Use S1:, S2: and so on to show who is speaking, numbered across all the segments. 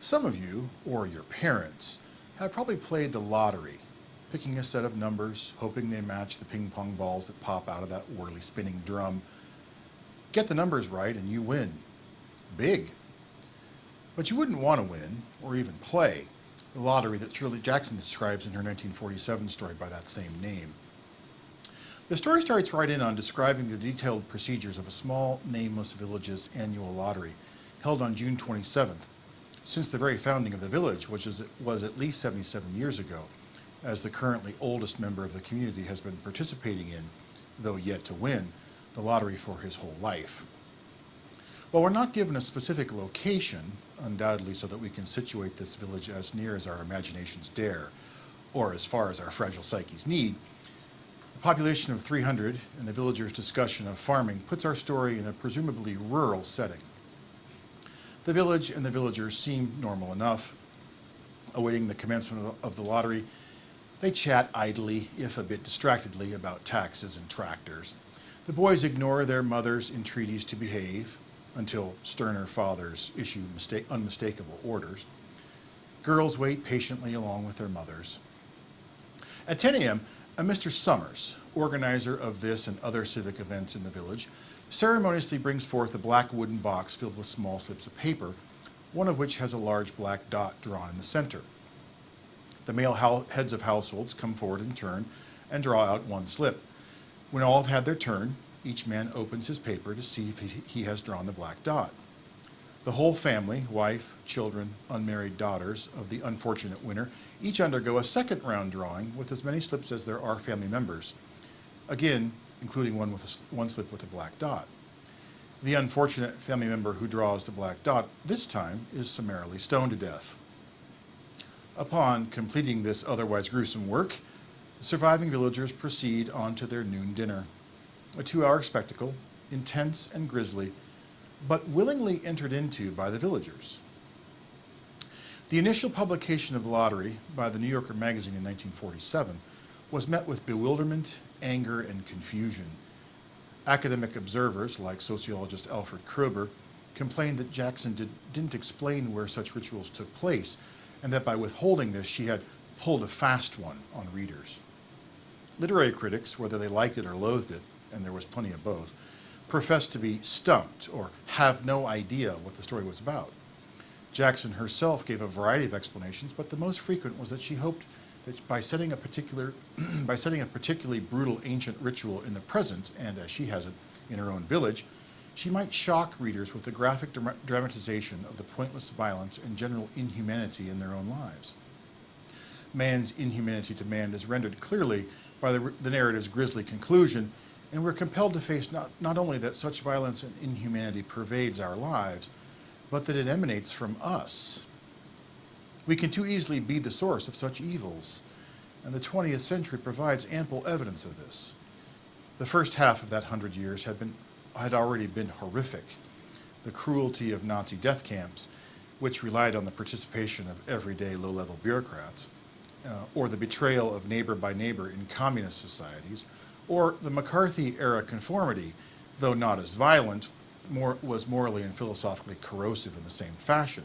S1: Some of you, or your parents, have probably played the lottery, picking a set of numbers, hoping they match the ping pong balls that pop out of that whirly spinning drum. Get the numbers right and you win. Big. But you wouldn't want to win, or even play, the lottery that Shirley Jackson describes in her 1947 story by that same name. The story starts right in on describing the detailed procedures of a small, nameless village's annual lottery, held on June 27th, since the very founding of the village, which was at least 77 years ago, as the currently oldest member of the community has been participating in, though yet to win, the lottery for his whole life. While we're not given a specific location, undoubtedly so that we can situate this village as near as our imaginations dare, or as far as our fragile psyches need, the population of 300 and the villagers' discussion of farming puts our story in a presumably rural setting. The village and the villagers seem normal enough. Awaiting the commencement of the lottery, they chat idly, if a bit distractedly, about taxes and tractors. The boys ignore their mothers' entreaties to behave, until sterner fathers issue unmistakable orders. Girls wait patiently along with their mothers. At 10 a.m., a Mr. Summers, organizer of this and other civic events in the village, ceremoniously brings forth a black wooden box filled with small slips of paper, one of which has a large black dot drawn in the center. The male heads of households come forward in turn and draw out one slip. When all have had their turn, each man opens his paper to see if he has drawn the black dot. The whole family, wife, children, unmarried daughters of the unfortunate winner, each undergo a second round drawing with as many slips as there are family members, again, including one slip with a black dot. The unfortunate family member who draws the black dot this time is summarily stoned to death. Upon completing this otherwise gruesome work, the surviving villagers proceed on to their noon dinner. A 2-hour spectacle, intense and grisly, but willingly entered into by the villagers. The initial publication of the lottery by the New Yorker magazine in 1947 was met with bewilderment, anger, and confusion. Academic observers, like sociologist Alfred Kroeber, complained that Jackson didn't explain where such rituals took place, and that by withholding this, she had pulled a fast one on readers. Literary critics, whether they liked it or loathed it, and there was plenty of both, professed to be stumped or have no idea what the story was about. Jackson herself gave a variety of explanations, but the most frequent was that she hoped that by setting a particularly brutal ancient ritual in the present, and as she has it, in her own village, she might shock readers with the graphic dramatization of the pointless violence and general inhumanity in their own lives. Man's inhumanity to man is rendered clearly by the narrative's grisly conclusion, and we're compelled to face not only that such violence and inhumanity pervades our lives, but that it emanates from us. We can too easily be the source of such evils, and the 20th century provides ample evidence of this. The first half of that 100 years had already been horrific. The cruelty of Nazi death camps, which relied on the participation of everyday low-level bureaucrats, or the betrayal of neighbor by neighbor in communist societies, or the McCarthy-era conformity, though not as violent, was morally and philosophically corrosive in the same fashion,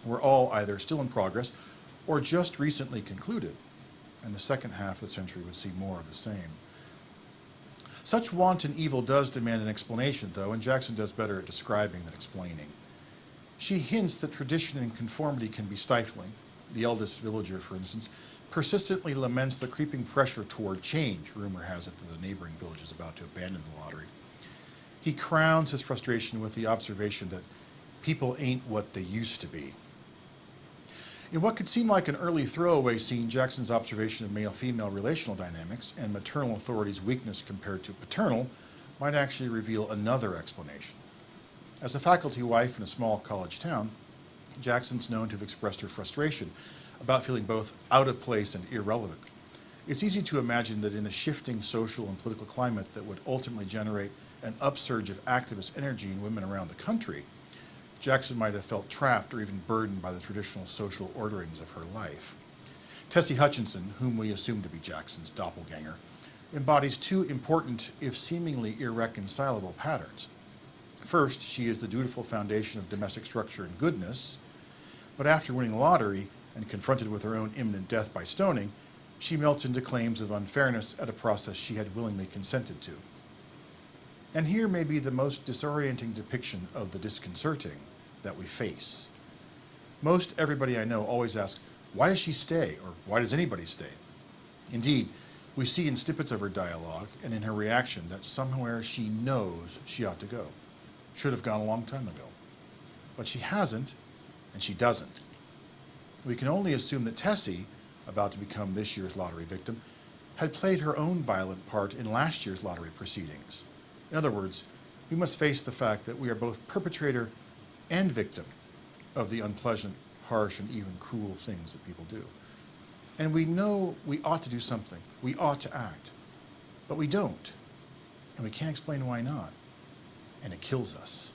S1: were all either still in progress or just recently concluded, and the second half of the century would see more of the same. Such wanton evil does demand an explanation, though, and Jackson does better at describing than explaining. She hints that tradition and conformity can be stifling. The eldest villager, for instance, persistently laments the creeping pressure toward change. Rumor has it that the neighboring village is about to abandon the lottery. He crowns his frustration with the observation that people ain't what they used to be. In what could seem like an early throwaway scene, Jackson's observation of male-female relational dynamics and maternal authority's weakness compared to paternal might actually reveal another explanation. As a faculty wife in a small college town, Jackson's known to have expressed her frustration about feeling both out of place and irrelevant. It's easy to imagine that in the shifting social and political climate that would ultimately generate an upsurge of activist energy in women around the country, Jackson might have felt trapped or even burdened by the traditional social orderings of her life. Tessie Hutchinson, whom we assume to be Jackson's doppelganger, embodies two important, if seemingly irreconcilable, patterns. First, she is the dutiful foundation of domestic structure and goodness, But after winning the lottery and confronted with her own imminent death by stoning, she melts into claims of unfairness at a process she had willingly consented to. And here may be the most disorienting depiction of the disconcerting that we face. Most everybody I know always asks, why does she stay, or why does anybody stay? Indeed, we see in snippets of her dialogue and in her reaction that somewhere she knows she ought to go. Should have gone a long time ago. But she hasn't, and she doesn't. We can only assume that Tessie, about to become this year's lottery victim, had played her own violent part in last year's lottery proceedings. In other words, we must face the fact that we are both perpetrator and victim of the unpleasant, harsh, and even cruel things that people do. And we know we ought to do something. We ought to act. But we don't. And we can't explain why not. And it kills us.